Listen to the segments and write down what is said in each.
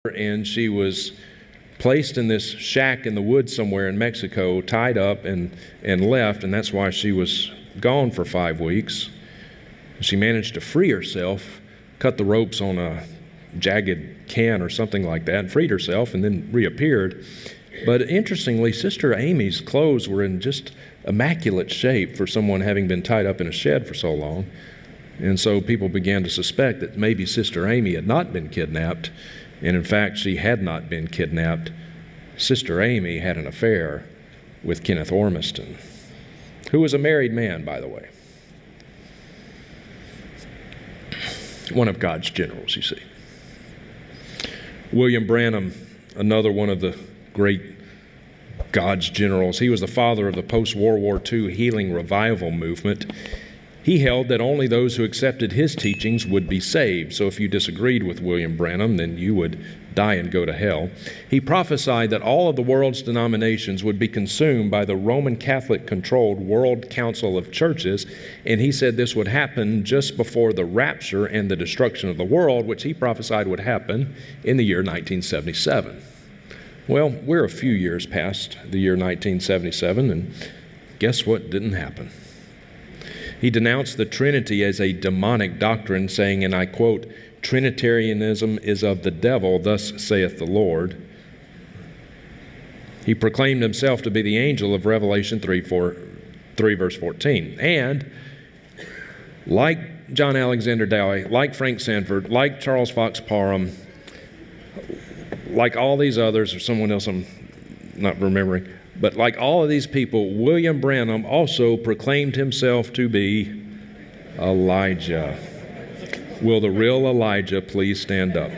and she was placed in this shack in the woods somewhere in Mexico, tied up and left, and that's why she was gone for 5 weeks. She managed to free herself, cut the ropes on a jagged can or something like that, and freed herself and then reappeared. But interestingly, Sister Amy's clothes were in just immaculate shape for someone having been tied up in a shed for so long. And so people began to suspect that maybe Sister Amy had not been kidnapped, and in fact, she had not been kidnapped. Sister Amy had an affair with Kenneth Ormiston, who was a married man, by the way. One of God's generals, you see. William Branham, another one of the great God's generals. He was the father of the post-World War II healing revival movement. He held that only those who accepted his teachings would be saved. So if you disagreed with William Branham, then you would die and go to hell. He prophesied that all of the world's denominations would be consumed by the Roman Catholic-controlled World Council of Churches, and he said this would happen just before the rapture and the destruction of the world, which he prophesied would happen in the year 1977. Well, we're a few years past the year 1977, and guess what didn't happen? He denounced the Trinity as a demonic doctrine, saying, and I quote, "Trinitarianism is of the devil, thus saith the Lord." He proclaimed himself to be the angel of Revelation 3 verse 14. And like John Alexander Dowie, like Frank Sanford, like Charles Fox Parham, like all these others, or someone else I'm not remembering, but like all of these people, William Branham also proclaimed himself to be Elijah. Will the real Elijah please stand up?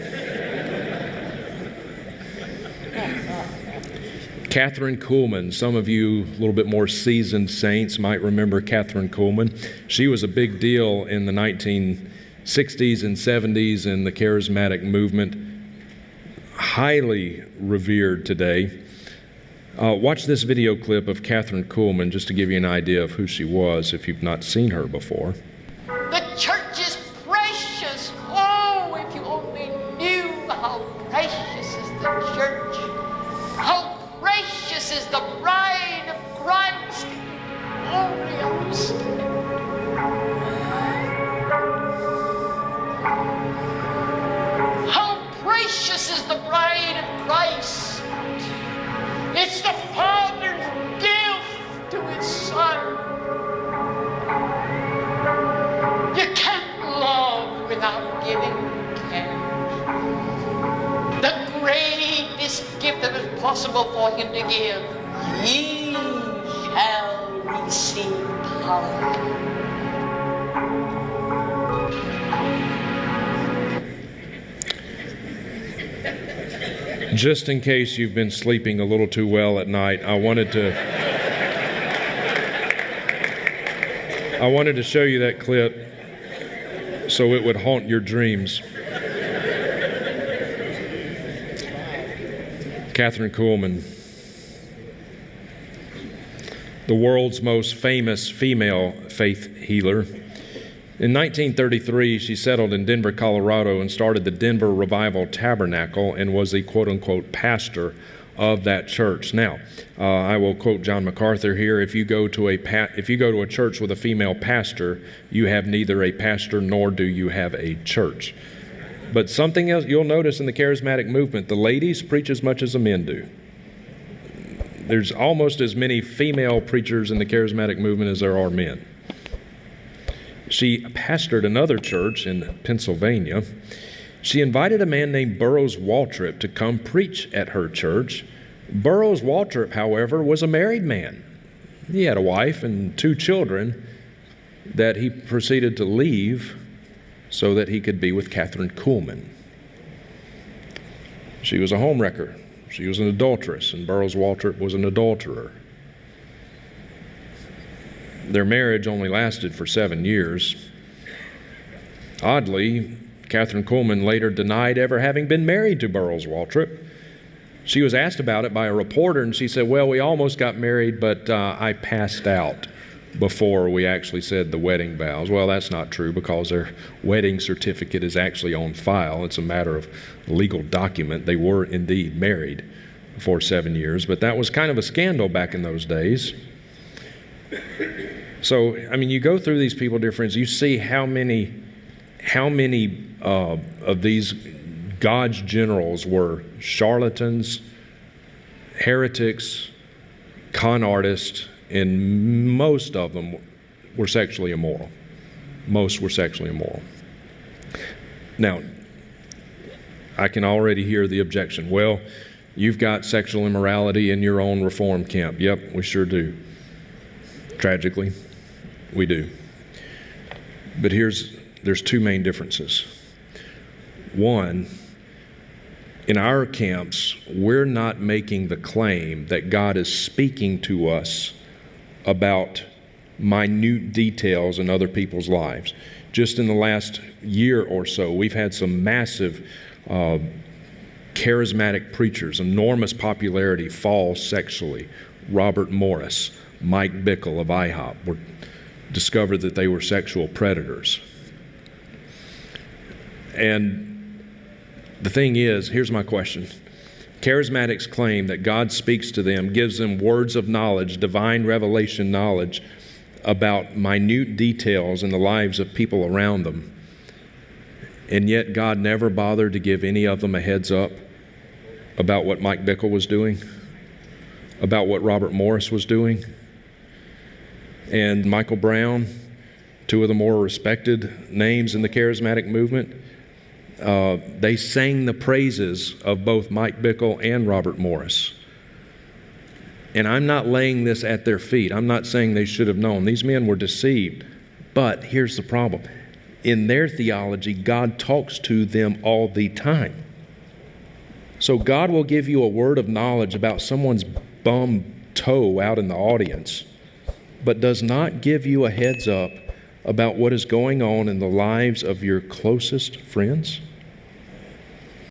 Catherine Kuhlman. Some of you a little bit more seasoned saints might remember Catherine Kuhlman. She was a big deal in the 1960s and 70s in the Charismatic movement. Highly revered today. Watch this video clip of Catherine Kuhlman just to give you an idea of who she was if you've not seen her before. The church is precious. Oh, if you only knew how precious is the church. How precious is the bride of Christ. Only understand. How precious is the bride of Christ. It's the Father's gift to His Son. You can't love without giving, can you? The greatest gift that was possible for Him to give. Ye shall receive power. Just in case you've been sleeping a little too well at night, I wanted to show you that clip so it would haunt your dreams. Catherine Kuhlman, the world's most famous female faith healer. In 1933, she settled in Denver, Colorado, and started the Denver Revival Tabernacle and was the quote-unquote pastor of that church. Now, I will quote John MacArthur here. If you go to a church with a female pastor, you have neither a pastor nor do you have a church. But something else you'll notice in the charismatic movement, the ladies preach as much as the men do. There's almost as many female preachers in the charismatic movement as there are men. She pastored another church in Pennsylvania. She invited a man named Burroughs Waltrip to come preach at her church. Burroughs Waltrip, however, was a married man. He had a wife and 2 children that he proceeded to leave so that he could be with Catherine Kuhlman. She was a homewrecker. She was an adulteress, and Burroughs Waltrip was an adulterer. Their marriage only lasted for 7 years. Oddly, Catherine Kuhlman later denied ever having been married to Burroughs Waltrip. She was asked about it by a reporter, and she said, "Well, we almost got married, but I passed out." before we actually said the wedding vows. Well, that's not true because their wedding certificate is actually on file. It's a matter of legal document. They were indeed married for 7 years, but that was kind of a scandal back in those days. So, I mean, you go through these people, dear friends, you see how many of these God's generals were charlatans, heretics, con artists, and most of them were sexually immoral. Most were sexually immoral. Now, I can already hear the objection. Well, you've got sexual immorality in your own reform camp. Yep, we sure do. Tragically, we do. But there's two main differences. One, in our camps, we're not making the claim that God is speaking to us about minute details in other people's lives. Just in the last year or so, we've had some massive charismatic preachers, enormous popularity, fall sexually. Robert Morris, Mike Bickle of IHOP were discovered that they were sexual predators. And the thing is, here's my question. Charismatics claim that God speaks to them, gives them words of knowledge, divine revelation knowledge about minute details in the lives of people around them. And yet God never bothered to give any of them a heads up about what Mike Bickle was doing, about what Robert Morris was doing. And Michael Brown, two of the more respected names in the charismatic movement, they sang the praises of both Mike Bickle and Robert Morris. And I'm not laying this at their feet. I'm not saying they should have known. These men were deceived. But here's the problem. In their theology, God talks to them all the time. So God will give you a word of knowledge about someone's bum toe out in the audience, but does not give you a heads up about what is going on in the lives of your closest friends.